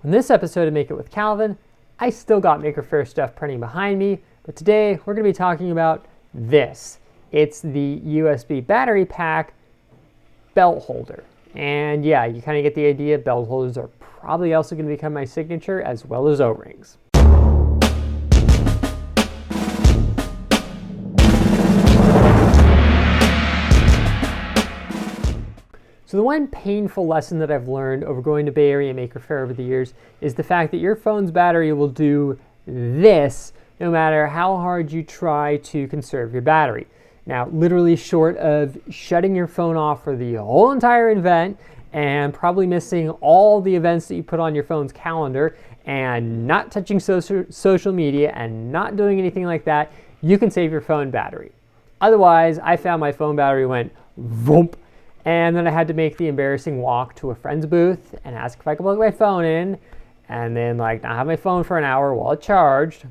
On this episode of Make It with Calvin, I still got Maker Faire stuff printing behind me, but today we're going to be talking about this. It's the USB battery pack belt holder. And yeah, you kind of get the idea. Belt holders are probably also going to become my signature, as well as O-rings. So the one painful lesson that I've learned over going to Bay Area Maker Faire over the years is the fact that your phone's battery will do this no matter how hard you try to conserve your battery. Now, literally short of shutting your phone off for the whole entire event and probably missing all the events that you put on your phone's calendar and not touching social media and not doing anything like that, you can save your phone battery. Otherwise, I found my phone battery went voomp. And then I had to make the embarrassing walk to a friend's booth and ask if I could plug my phone in, and then not have my phone for an hour while it charged.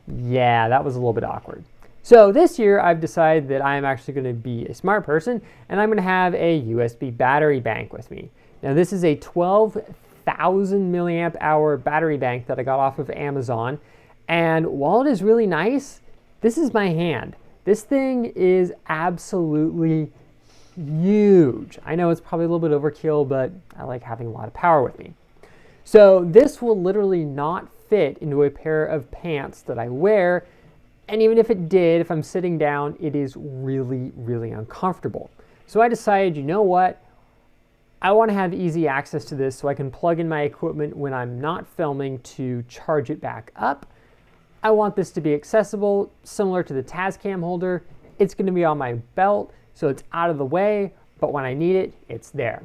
Yeah, that was a little bit awkward. So this year I've decided that I'm actually going to be a smart person, and I'm going to have a USB battery bank with me. Now this is a 12,000 milliamp hour battery bank that I got off of Amazon, and while it is really nice, this is my hand. This thing is absolutely huge. I know it's probably a little bit overkill, but I like having a lot of power with me. So this will literally not fit into a pair of pants that I wear, and even if it did, if I'm sitting down, it is really, really uncomfortable. So I decided, you know what? I want to have easy access to this so I can plug in my equipment when I'm not filming to charge it back up. I want this to be accessible, similar to the Tascam holder. It's going to be on my belt, so it's out of the way, but when I need it, it's there.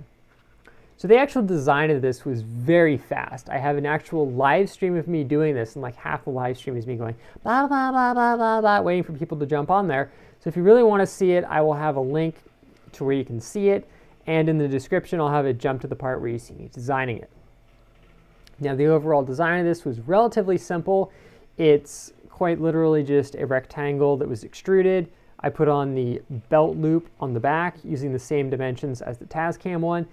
So the actual design of this was very fast. I have an actual live stream of me doing this, and like half the live stream is me going blah, blah, blah, blah, blah, blah, waiting for people to jump on there. So if you really want to see it, I will have a link to where you can see it, and in the description I'll have it jump to the part where you see me designing it. Now the overall design of this was relatively simple. It's quite literally just a rectangle that was extruded. I put on the belt loop on the back using the same dimensions as the Tascam one.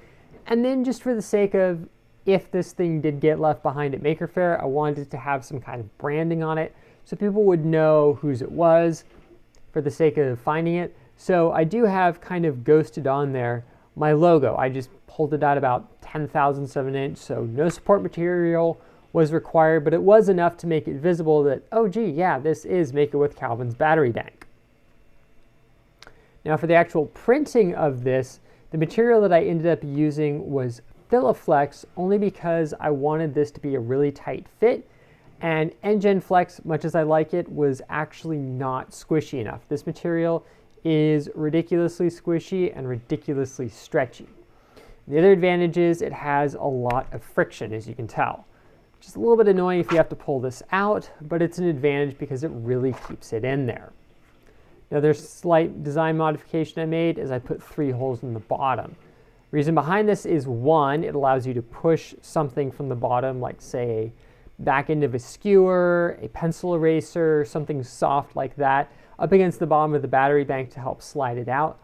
And then just for the sake of, if this thing did get left behind at Maker Faire, I wanted to have some kind of branding on it so people would know whose it was for the sake of finding it. So I do have kind of ghosted on there my logo. I just pulled it out about 10 thousandths of an inch, so no support material was required, but it was enough to make it visible that, oh gee, yeah, this is Make It With Calvin's battery bank. Now for the actual printing of this, the material that I ended up using was Filaflex, only because I wanted this to be a really tight fit, and Engine Flex, much as I like it, was actually not squishy enough. This material is ridiculously squishy and ridiculously stretchy. The other advantage is it has a lot of friction, as you can tell. Just a little bit annoying if you have to pull this out, but it's an advantage because it really keeps it in there. Now there's a slight design modification I made is I put 3 holes in the bottom. Reason behind this is, one, it allows you to push something from the bottom, like say a back end of a skewer, a pencil eraser, something soft like that, up against the bottom of the battery bank to help slide it out.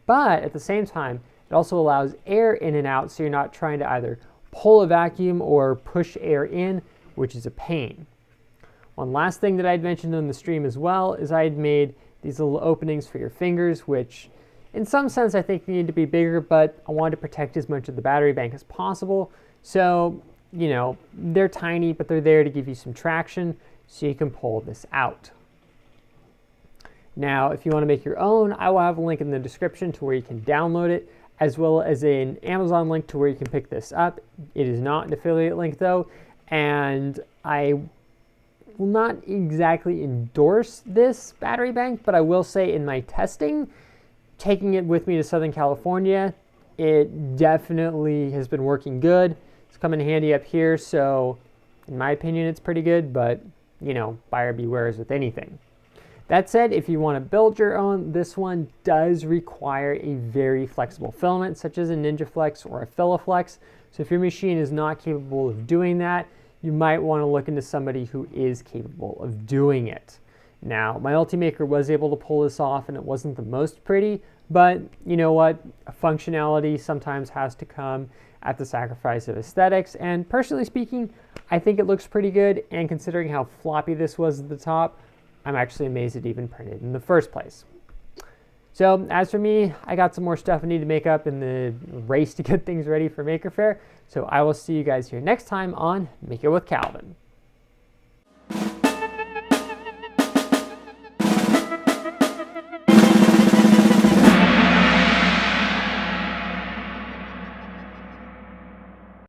But at the same time, it also allows air in and out, so you're not trying to either pull a vacuum or push air in, which is a pain. One last thing that I'd mentioned on the stream as well is I had made these little openings for your fingers, which in some sense I think need to be bigger, but I wanted to protect as much of the battery bank as possible. So, you know, they're tiny, but they're there to give you some traction so you can pull this out. Now, if you want to make your own, I will have a link in the description to where you can download it, as well as an Amazon link to where you can pick this up. It is not an affiliate link though, and I will not exactly endorse this battery bank, but I will say in my testing, taking it with me to Southern California, it definitely has been working good. It's come in handy up here, so in my opinion, it's pretty good, but you know, buyer beware as with anything. That said, if you want to build your own, this one does require a very flexible filament, such as a NinjaFlex or a Filaflex. So if your machine is not capable of doing that, you might want to look into somebody who is capable of doing it. Now, my Ultimaker was able to pull this off, and it wasn't the most pretty, but you know what? Functionality sometimes has to come at the sacrifice of aesthetics. And personally speaking, I think it looks pretty good. And considering how floppy this was at the top, I'm actually amazed it even printed in the first place. So as for me, I got some more stuff I need to make up in the race to get things ready for Maker Faire. So I will see you guys here next time on Make It with Calvin.